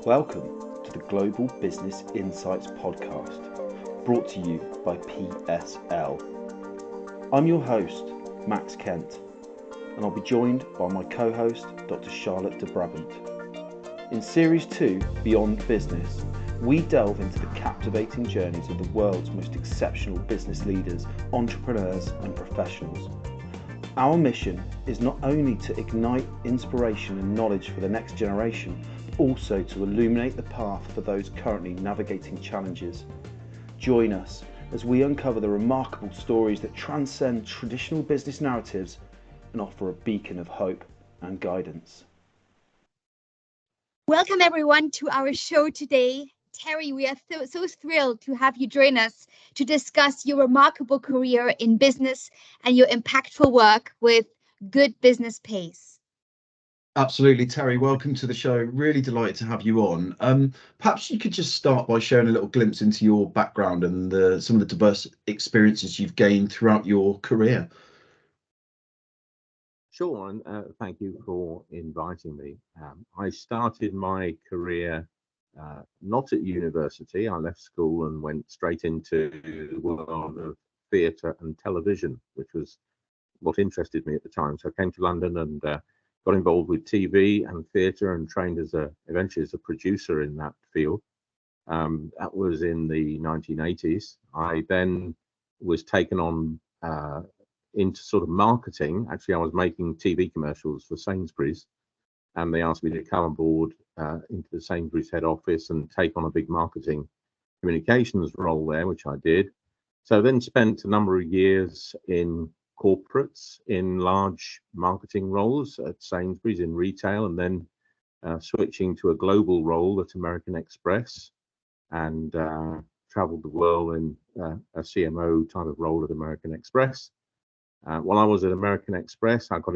Welcome to the Global Business Insights podcast, brought to you by PSL. I'm your host, Max Kent, and I'll be joined by my co-host, Dr. Charlotte de Brabant. In Series 2, Beyond Business, we delve into the captivating journeys of the world's most exceptional business leaders, entrepreneurs, and professionals. Our mission is not only to ignite inspiration and knowledge for the next generation, but also to illuminate the path for those currently navigating challenges. Join us as we uncover the remarkable stories that transcend traditional business narratives and offer a beacon of hope and guidance. Welcome everyone to our show today. Terry, we are so thrilled to have you join us to discuss your remarkable career in business and your impactful work with Good Business Pace. Absolutely, Terry. Welcome to the show. Really delighted to have you on. Perhaps you could just start by sharing a little glimpse into your background and some of the diverse experiences you've gained throughout your career. Sure, and thank you for inviting me. I started my career not at university. I left school and went straight into the world of theatre and television, which was what interested me at the time. So I came to London and got involved with TV and theatre and trained eventually as a producer in that field. That was in the 1980s. I then was taken on into sort of marketing. Actually, I was making TV commercials for Sainsbury's, and they asked me to come aboard into the Sainsbury's head office and take on a big marketing communications role there, which I did. So then spent a number of years in corporates, in large marketing roles at Sainsbury's in retail, and then switching to a global role at American Express, and traveled the world in a CMO type of role at American Express. While I was at American Express, I got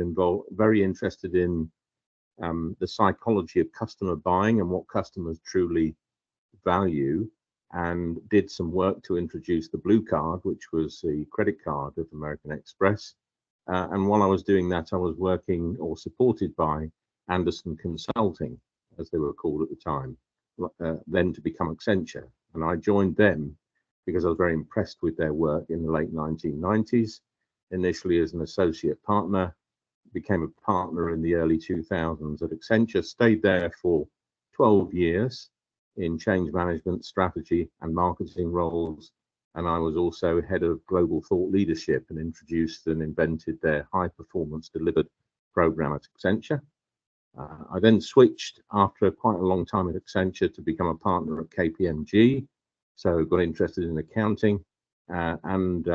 very interested in the psychology of customer buying and what customers truly value, and did some work to introduce the Blue Card, which was the credit card of American Express. And while I was doing that, I was working or supported by Anderson Consulting, as they were called at the time, then to become Accenture. And I joined them because I was very impressed with their work in the late 1990s, initially as an associate partner, became a partner in the early 2000s at Accenture, stayed there for 12 years in change management, strategy and marketing roles. And I was also head of global thought leadership and introduced and invented their high performance delivered program at Accenture. I then switched after quite a long time at Accenture to become a partner at KPMG. So got interested in accounting and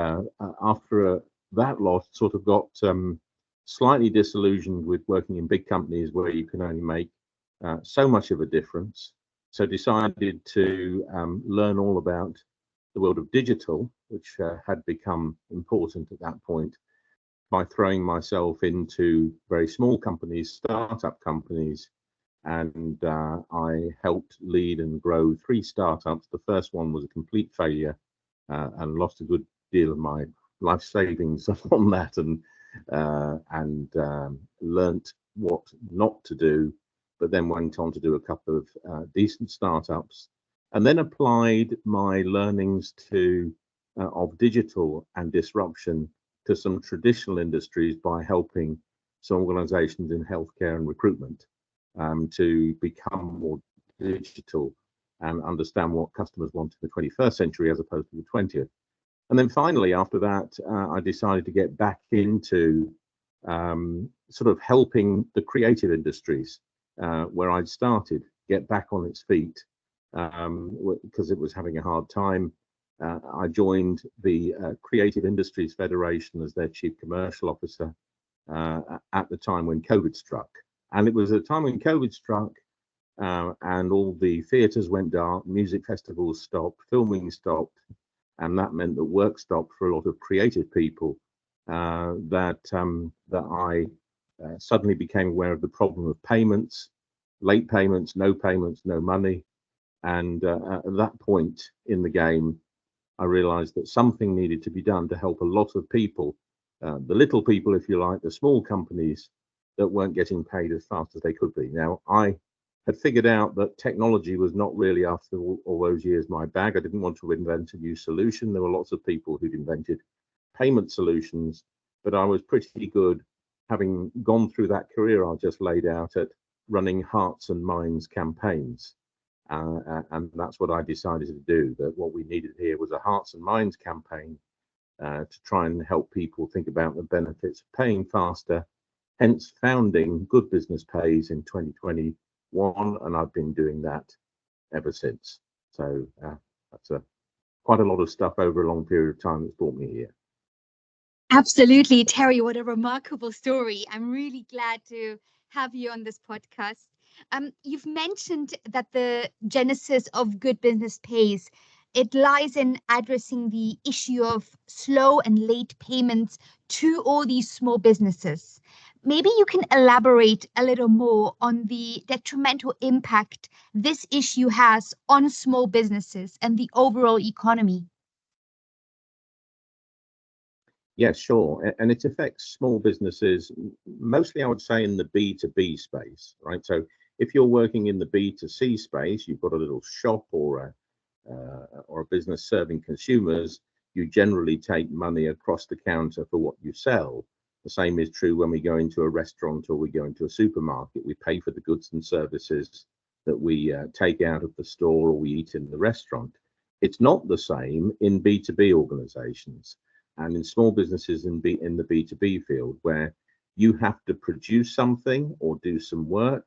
after that lot sort of got slightly disillusioned with working in big companies where you can only make so much of a difference. So decided to learn all about the world of digital, which had become important at that point, by throwing myself into very small companies, startup companies. And I helped lead and grow 3 startups. The first one was a complete failure and lost a good deal of my life savings on that, and learnt what not to do, but then went on to do a couple of decent startups, and then applied my learnings of digital and disruption to some traditional industries by helping some organizations in healthcare and recruitment to become more digital and understand what customers want in the 21st century as opposed to the 20th. And then finally, after that, I decided to get back into sort of helping the creative industries where I'd started, get back on its feet because it was having a hard time. I joined the Creative Industries Federation as their chief commercial officer at the time when COVID struck. And it was a time when COVID struck and all the theatres went dark, music festivals stopped, filming stopped. And that meant that work stopped for a lot of creative people. That I suddenly became aware of the problem of payments, late payments, no money. And at that point in the game, I realized that something needed to be done to help a lot of people, the little people, if you like, the small companies that weren't getting paid as fast as they could be. Now, I had figured out that technology was not really, after all those years, my bag. I didn't want to invent a new solution. There were lots of people who'd invented payment solutions, but I was pretty good, having gone through that career I just laid out, at running hearts and minds campaigns. And that's what I decided to do, that what we needed here was a hearts and minds campaign to try and help people think about the benefits of paying faster, hence founding Good Business Pays in 2021, and I've been doing that ever since. So that's quite a lot of stuff over a long period of time that's brought me here. Absolutely, Terry, what a remarkable story. I'm really glad to have you on this podcast. You've mentioned that the genesis of Good Business Pays, it lies in addressing the issue of slow and late payments to all these small businesses. Maybe you can elaborate a little more on the detrimental impact this issue has on small businesses and the overall economy. Yes, sure. And it affects small businesses, mostly I would say in the B2B space, right? So if you're working in the B2C space, you've got a little shop or a business serving consumers, you generally take money across the counter for what you sell. The same is true when we go into a restaurant or we go into a supermarket. We pay for the goods and services that we take out of the store or we eat in the restaurant. It's not the same in B2B organizations and in small businesses in the B2B field, where you have to produce something or do some work.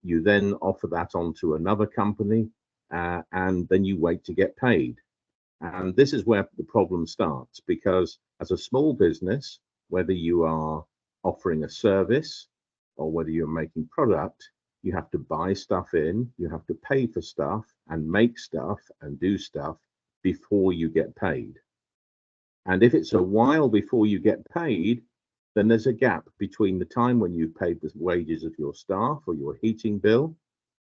You then offer that on to another company, and then you wait to get paid. And this is where the problem starts, because as a small business, whether you are offering a service or whether you're making product, you have to buy stuff in, you have to pay for stuff and make stuff and do stuff before you get paid. And if it's a while before you get paid, then there's a gap between the time when you've paid the wages of your staff or your heating bill,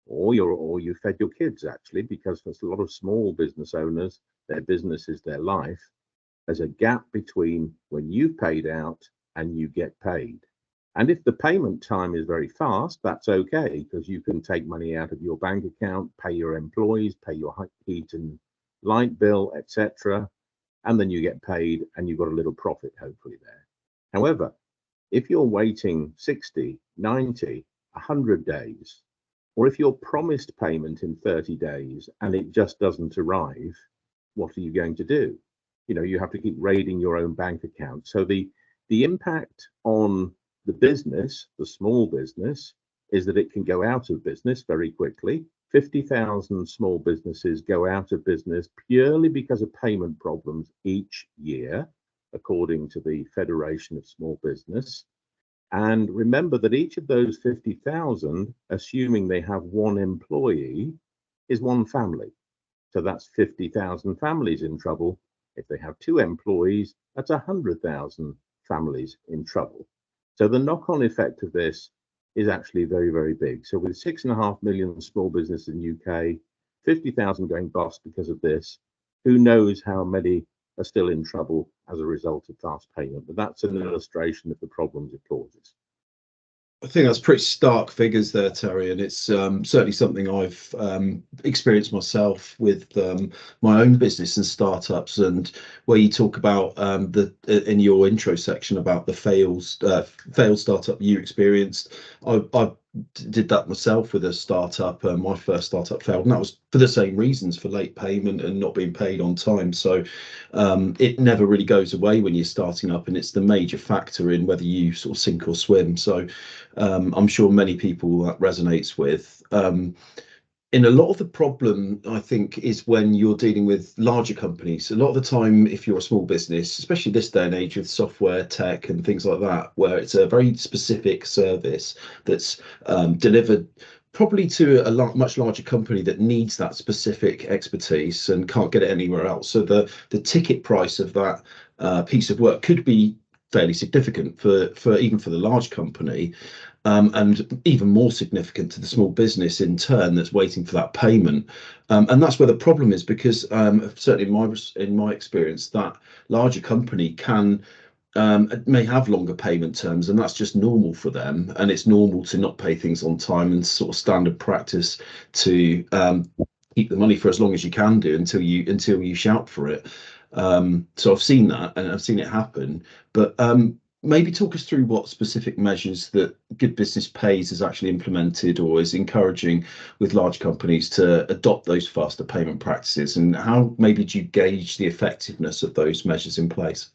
or you fed your kids, actually, because there's a lot of small business owners, their business is their life. There's a gap between when you've paid out and you get paid. And if the payment time is very fast, that's okay, because you can take money out of your bank account, pay your employees, pay your heat and light bill, etc. And then you get paid and you've got a little profit, hopefully, there. However, if you're waiting 60, 90, 100 days, or if you're promised payment in 30 days and it just doesn't arrive, what are you going to do? You know, you have to keep raiding your own bank account. So the impact on the business, the small business, is that it can go out of business very quickly. 50,000 small businesses go out of business purely because of payment problems each year, according to the Federation of Small Business. And remember that each of those 50,000, assuming they have one employee, is one family. So that's 50,000 families in trouble. If they have two employees, that's 100,000 families in trouble. So the knock-on effect of this is actually very, very big. So with 6.5 million small businesses in the UK, 50,000 going bust because of this, who knows how many are still in trouble as a result of fast payment. But that's an illustration of the problems it causes. I think that's pretty stark figures there, Terry, and it's certainly something I've experienced myself with my own business and startups. And where you talk about in your intro section about the failed startup you experienced, I did that myself with a startup. My first startup failed, and that was for the same reasons, for late payment and not being paid on time. So it never really goes away when you're starting up, and it's the major factor in whether you sort of sink or swim. So I'm sure many people that resonates with. In a lot of the problem, I think, is when you're dealing with larger companies. A lot of the time, if you're a small business, especially this day and age with software, tech and things like that, where it's a very specific service that's delivered probably to a much larger company that needs that specific expertise and can't get it anywhere else. So the ticket price of that piece of work could be fairly significant for even for the large company. And even more significant to the small business in turn that's waiting for that payment. And that's where the problem is, because certainly in my experience, that larger company can may have longer payment terms, and that's just normal for them. And it's normal to not pay things on time, and sort of standard practice to keep the money for as long as you can do until you shout for it. So I've seen that, and I've seen it happen. But maybe talk us through what specific measures that Good Business Pays has actually implemented or is encouraging with large companies to adopt those faster payment practices, and how maybe do you gauge the effectiveness of those measures in place?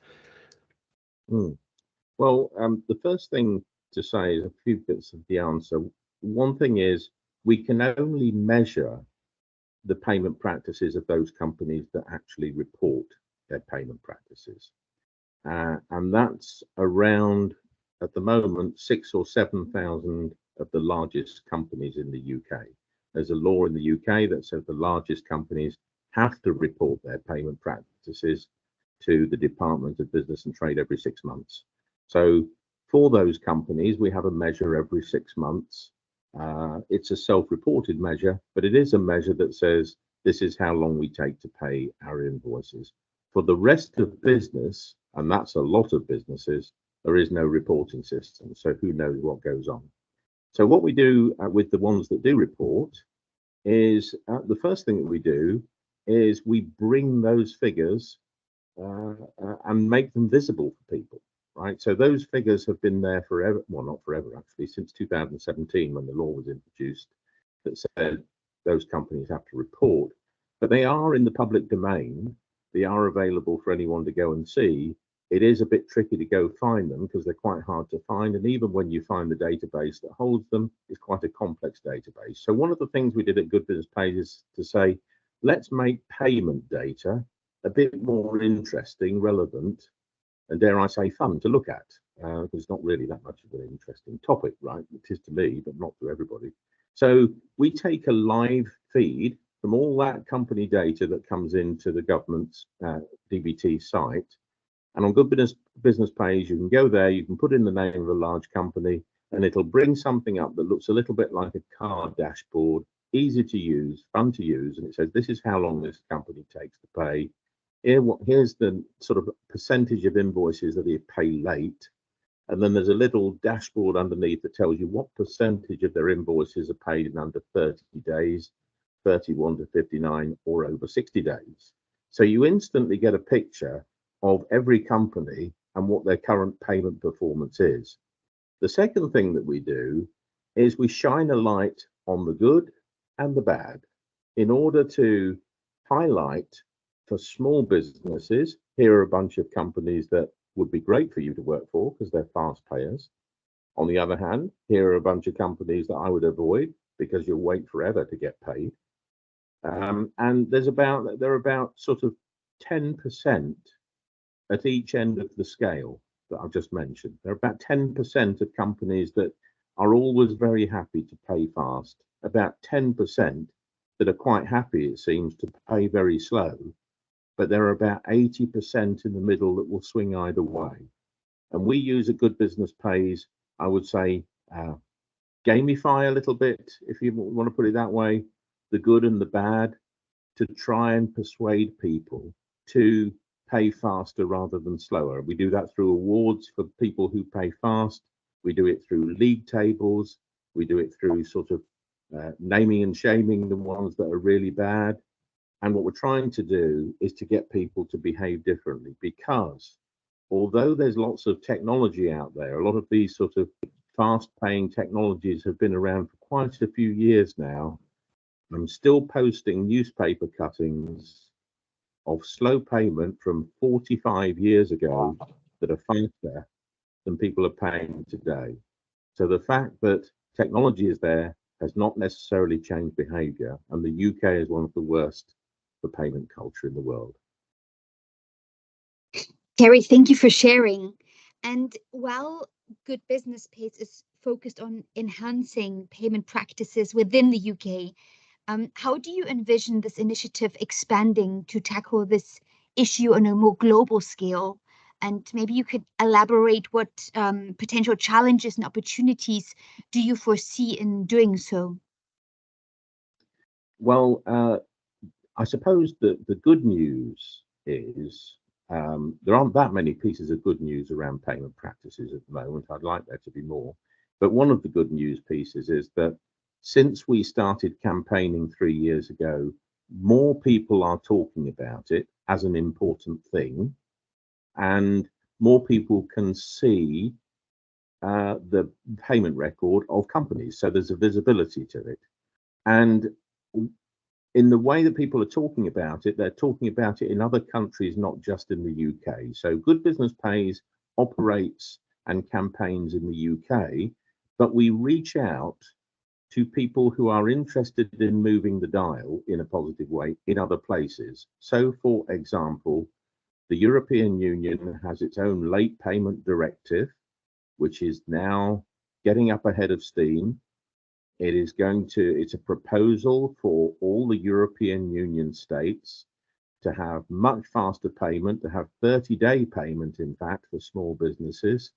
Well, the first thing to say is a few bits of the answer. One thing is we can only measure the payment practices of those companies that actually report their payment practices. And that's around, at the moment, 6,000 or 7,000 of the largest companies in the UK. There's a law in the UK that says the largest companies have to report their payment practices to the Department of Business and Trade every 6 months. So for those companies, we have a measure every 6 months. It's a self-reported measure, but it is a measure that says this is how long we take to pay our invoices. For the rest of business, and that's a lot of businesses, there is no reporting system, so who knows what goes on. So what we do with the ones that do report is the first thing that we do is we bring those figures and make them visible for people, right? So those figures have been there forever, well, not forever actually, since 2017 when the law was introduced that said those companies have to report, but they are in the public domain. They are available for anyone to go and see. It is a bit tricky to go find them because they're quite hard to find. And even when you find the database that holds them, it's quite a complex database. So one of the things we did at Good Business Pays is to say, let's make payment data a bit more interesting, relevant, and dare I say fun to look at, because it's not really that much of an interesting topic, right? It is to me, but not to everybody. So we take a live feed from all that company data that comes into the government's DBT site. And on Good Business Pays, you can go there, you can put in the name of a large company, and it'll bring something up that looks a little bit like a car dashboard, easy to use, fun to use. And it says, this is how long this company takes to pay. Here's the sort of percentage of invoices that they pay late. And then there's a little dashboard underneath that tells you what percentage of their invoices are paid in under 30 days, 31 to 59, or over 60 days. So you instantly get a picture of every company and what their current payment performance is. The second thing that we do is we shine a light on the good and the bad in order to highlight for small businesses. Here are a bunch of companies that would be great for you to work for because they're fast payers. On the other hand, here are a bunch of companies that I would avoid because you'll wait forever to get paid. And there are about sort of 10% at each end of the scale that I've just mentioned. There are about 10% of companies that are always very happy to pay fast, about 10% that are quite happy, it seems, to pay very slow, but there are about 80% in the middle that will swing either way. And we use a Good Business Pays, I would say, gamify a little bit, if you want to put it that way, the good and the bad, to try and persuade people to pay faster rather than slower. We do that through awards for people who pay fast. We do it through league tables. We do it through sort of naming and shaming the ones that are really bad. And what we're trying to do is to get people to behave differently, because although there's lots of technology out there, a lot of these sort of fast paying technologies have been around for quite a few years now. I'm still posting newspaper cuttings of slow payment from 45 years ago that are faster than people are paying today. So the fact that technology is there has not necessarily changed behavior, and the UK is one of the worst for payment culture in the world. Terry, thank you for sharing. And while Good Business Pays is focused on enhancing payment practices within the UK, how do you envision this initiative expanding to tackle this issue on a more global scale? And maybe you could elaborate what potential challenges and opportunities do you foresee in doing so? Well, I suppose that the good news is There aren't that many pieces of good news around payment practices at the moment. I'd like there to be more. But one of the good news pieces is that since we started campaigning 3 years ago, more people are talking about it as an important thing, and more people can see the payment record of companies. So there's a visibility to it. And in the way that people are talking about it, they're talking about it in other countries, not just in the UK. So Good Business Pays operates and campaigns in the UK, but we reach out to people who are interested in moving the dial in a positive way in other places. So, for example, the European Union has its own late payment directive, which is now getting up ahead of steam. It's a proposal for all the European Union states to have much faster payment, to have 30-day payment, in fact, for small businesses,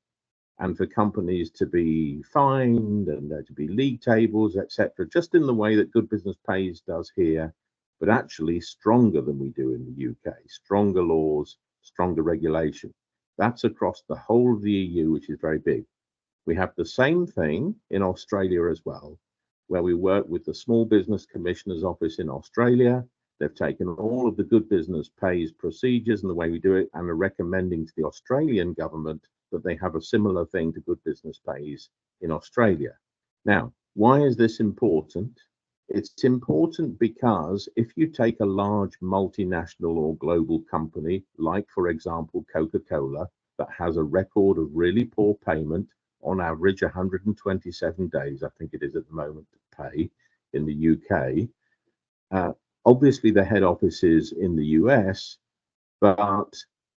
and for companies to be fined and there to be league tables, etc., just in the way that Good Business Pays does here, but actually stronger than we do in the UK. Stronger laws, stronger regulation. That's across the whole of the EU, which is very big. We have the same thing in Australia as well, where we work with the Small Business Commissioner's Office in Australia. They've taken all of the Good Business Pays procedures and the way we do it and are recommending to the Australian government that they have a similar thing to Good Business Pays in Australia. Now, why is this important? It's important because if you take a large multinational or global company, like, for example, Coca-Cola, that has a record of really poor payment, on average 127 days, I think it is at the moment, to pay in the UK. Obviously, the head office is in the US, but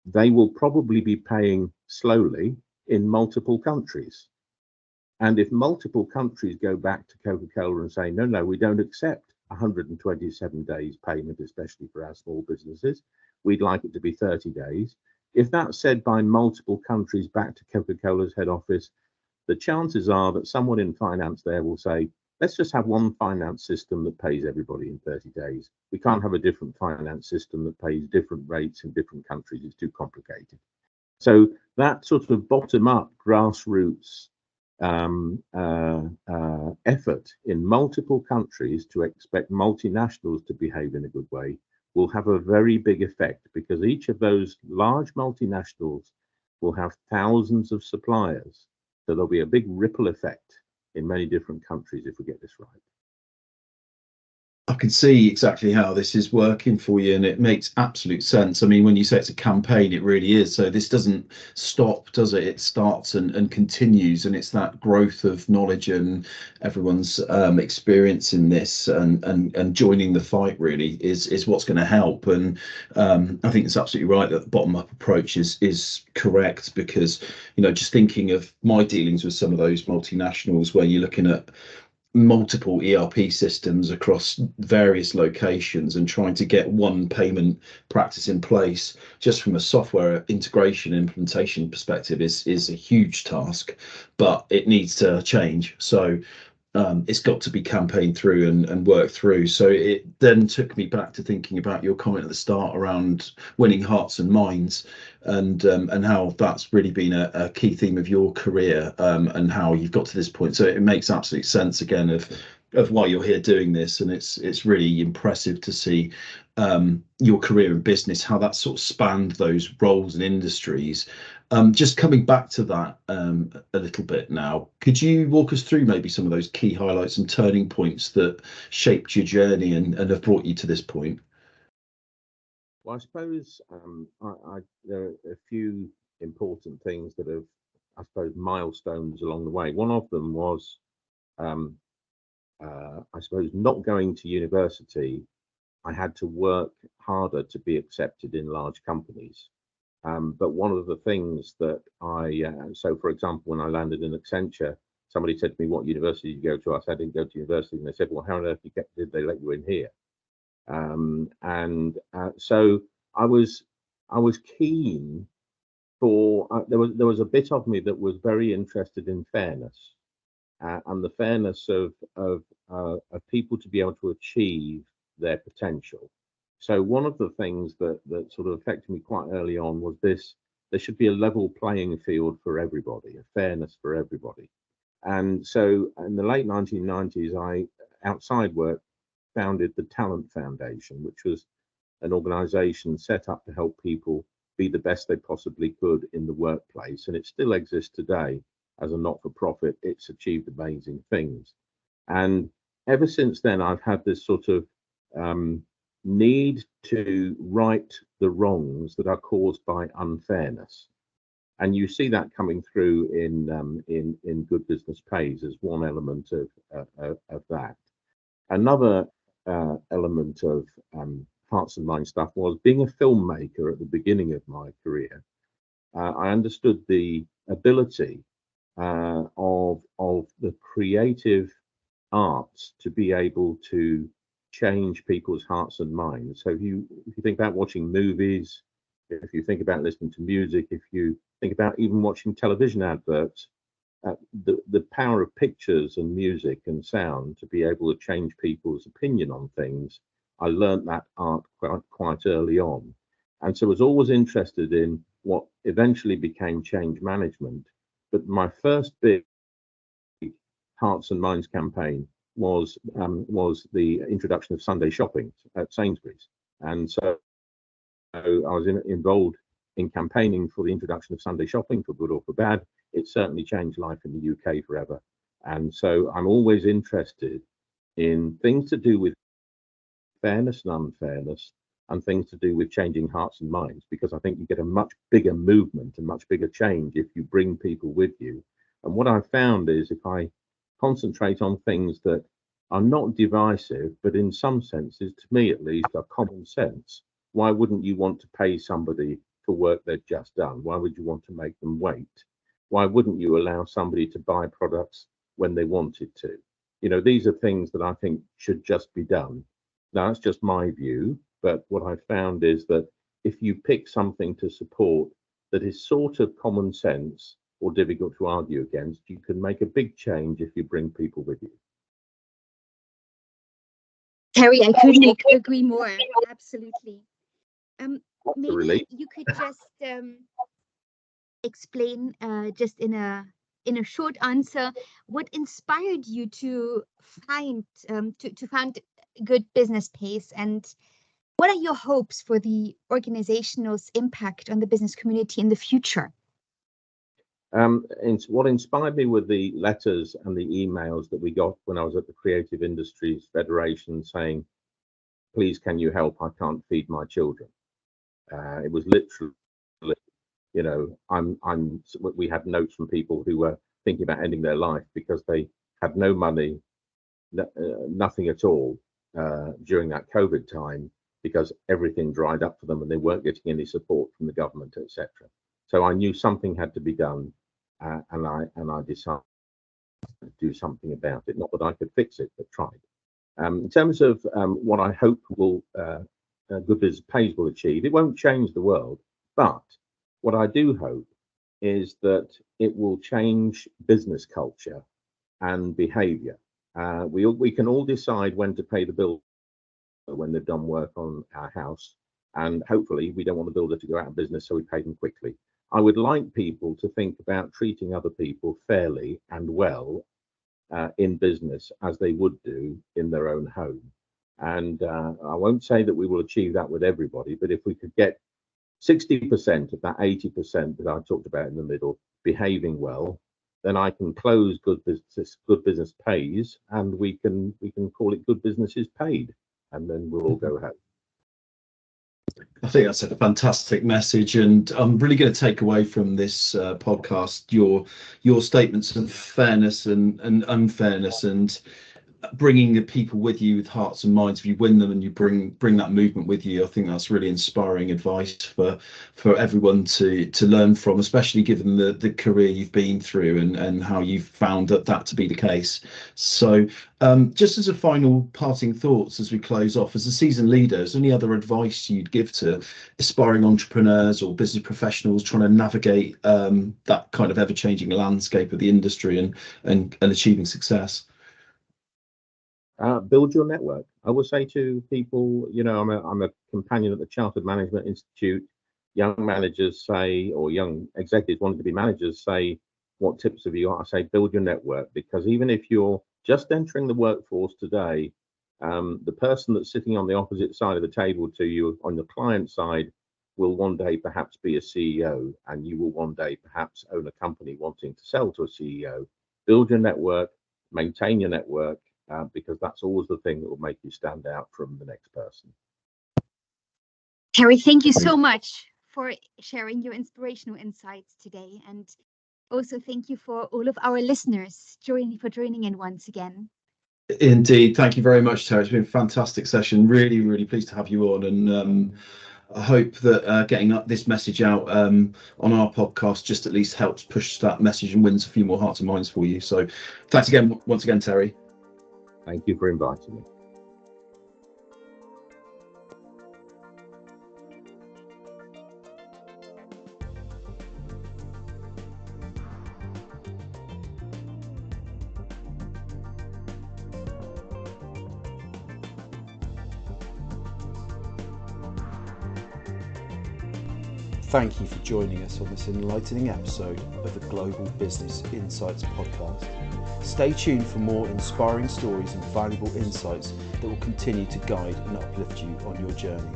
they will probably be paying slowly in multiple countries. And if multiple countries go back to Coca-Cola and say, no, we don't accept 127 days payment, especially for our small businesses, we'd like it to be 30 days. If that's said by multiple countries back to Coca-Cola's head office, the chances are that someone in finance there will say, let's just have one finance system that pays everybody in 30 days. We can't have a different finance system that pays different rates in different countries. It's too complicated. So that sort of bottom-up grassroots effort in multiple countries to expect multinationals to behave in a good way will have a very big effect, because each of those large multinationals will have thousands of suppliers. So there'll be a big ripple effect in many different countries if we get this right. I can see exactly how this is working for you, and it makes absolute sense. I mean, when you say it's a campaign, it really is. So this doesn't stop, does it? It starts and continues, and it's that growth of knowledge and everyone's experience in this and joining the fight really is what's going to help. And I think it's absolutely right that the bottom-up approach is correct, because, you know, just thinking of my dealings with some of those multinationals where you're looking at multiple ERP systems across various locations and trying to get one payment practice in place just from a software integration implementation perspective is a huge task, but it needs to change. So it's got to be campaigned through and worked through. So it then took me back to thinking about your comment at the start around winning hearts and minds, and how that's really been a key theme of your career, and how you've got to this point. So it makes absolute sense again of why you're here doing this, and it's really impressive to see your career in business, how that sort of spanned those roles and industries. Just coming back to that a little bit now, could you walk us through maybe some of those key highlights and turning points that shaped your journey and have brought you to this point? Well, I suppose there are a few important things that have, I suppose, milestones along the way. One of them was, I suppose, not going to university. I had to work harder to be accepted in large companies. But one of the things that so for example, when I landed in Accenture, somebody said to me, what university did you go to? I said, I didn't go to university. And they said, well, how on earth did they let you in here? So I was keen for, there was a bit of me that was very interested in fairness, and the fairness of people to be able to achieve their potential. So one of the things that sort of affected me quite early on was this: there should be a level playing field for everybody, a fairness for everybody. And so in the late 1990s, I, outside work, founded the Talent Foundation, which was an organization set up to help people be the best they possibly could in the workplace. And it still exists today as a not-for-profit. It's achieved amazing things. And ever since then, I've had this sort of need to right the wrongs that are caused by unfairness. And you see that coming through in Good Business Pays as one element of that. Another element of hearts and minds stuff was being a filmmaker at the beginning of my career. I understood the ability of the creative arts to be able to change people's hearts and minds. So if you think about watching movies, if you think about listening to music, if you think about even watching television adverts, the power of pictures and music and sound to be able to change people's opinion on things, I learned that art quite early on. And so I was always interested in what eventually became change management. But my first big Hearts and Minds campaign was the introduction of Sunday shopping at Sainsbury's. And so I was involved in campaigning for the introduction of Sunday shopping, for good or for bad. It certainly changed life in the UK forever. And so I'm always interested in things to do with fairness and unfairness, and things to do with changing hearts and minds, because I think you get a much bigger movement and much bigger change if you bring people with you. And what I've found is if I concentrate on things that are not divisive, but in some senses, to me at least, are common sense. Why wouldn't you want to pay somebody for work they've just done? Why would you want to make them wait? Why wouldn't you allow somebody to buy products when they wanted to? You know, these are things that I think should just be done. Now, that's just my view, but what I found is that if you pick something to support that is sort of common sense or difficult to argue against, you can make a big change if you bring people with you. Terry, I couldn't agree more. Absolutely. Maybe you could just explain, just in a short answer, what inspired you to found Good Business Pays, and what are your hopes for the organizational's impact on the business community in the future? What inspired me were the letters and the emails that we got when I was at the Creative Industries Federation saying, please, can you help? I can't feed my children. It was literally, you know, we had notes from people who were thinking about ending their life because they had no money, nothing at all during that COVID time, because everything dried up for them and they weren't getting any support from the government, etc. So I knew something had to be done, and I decided to do something about it. Not that I could fix it, but tried. In terms of what I hope will Good Business Pays will achieve, it won't change the world, but what I do hope is that it will change business culture and behaviour. We can all decide when to pay the bill when they've done work on our house, and hopefully we don't want the builder to go out of business, so we pay them quickly. I would like people to think about treating other people fairly and well in business as they would do in their own home. And I won't say that we will achieve that with everybody, but if we could get 60% of that 80% that I talked about in the middle behaving well, then I can close Good Business Pays, and we can call it Good Business is Paid, and then we'll all go home. I think that's a fantastic message, and I'm really going to take away from this podcast your statements of fairness and unfairness, and bringing the people with you with hearts and minds. If you win them and you bring that movement with you, I think that's really inspiring advice for everyone to learn from, especially given the career you've been through and how you've found that to be the case. So just as a final parting thoughts as we close off, as a seasoned leader, is there any other advice you'd give to aspiring entrepreneurs or business professionals trying to navigate that kind of ever-changing landscape of the industry and achieving success? build your network. I would say to people, I'm a companion at the Chartered Management Institute. Young managers say, or young executives wanting to be managers say, what tips have you got? I say, build your network, because even if you're just entering the workforce today, the person that's sitting on the opposite side of the table to you on the client side will one day perhaps be a CEO, and you will one day perhaps own a company wanting to sell to a CEO. Build your network, maintain your network, because that's always the thing that will make you stand out from the next person. Terry, thank you so much for sharing your inspirational insights today. And also thank you for all of our listeners for joining in once again. Indeed. Thank you very much, Terry. It's been a fantastic session. Really, really pleased to have you on. And I hope that getting this message out on our podcast just at least helps push that message and wins a few more hearts and minds for you. So thanks again, once again, Terry. Thank you for inviting me. Thank you for joining us on this enlightening episode of the Global Business Insights podcast. Stay tuned for more inspiring stories and valuable insights that will continue to guide and uplift you on your journey.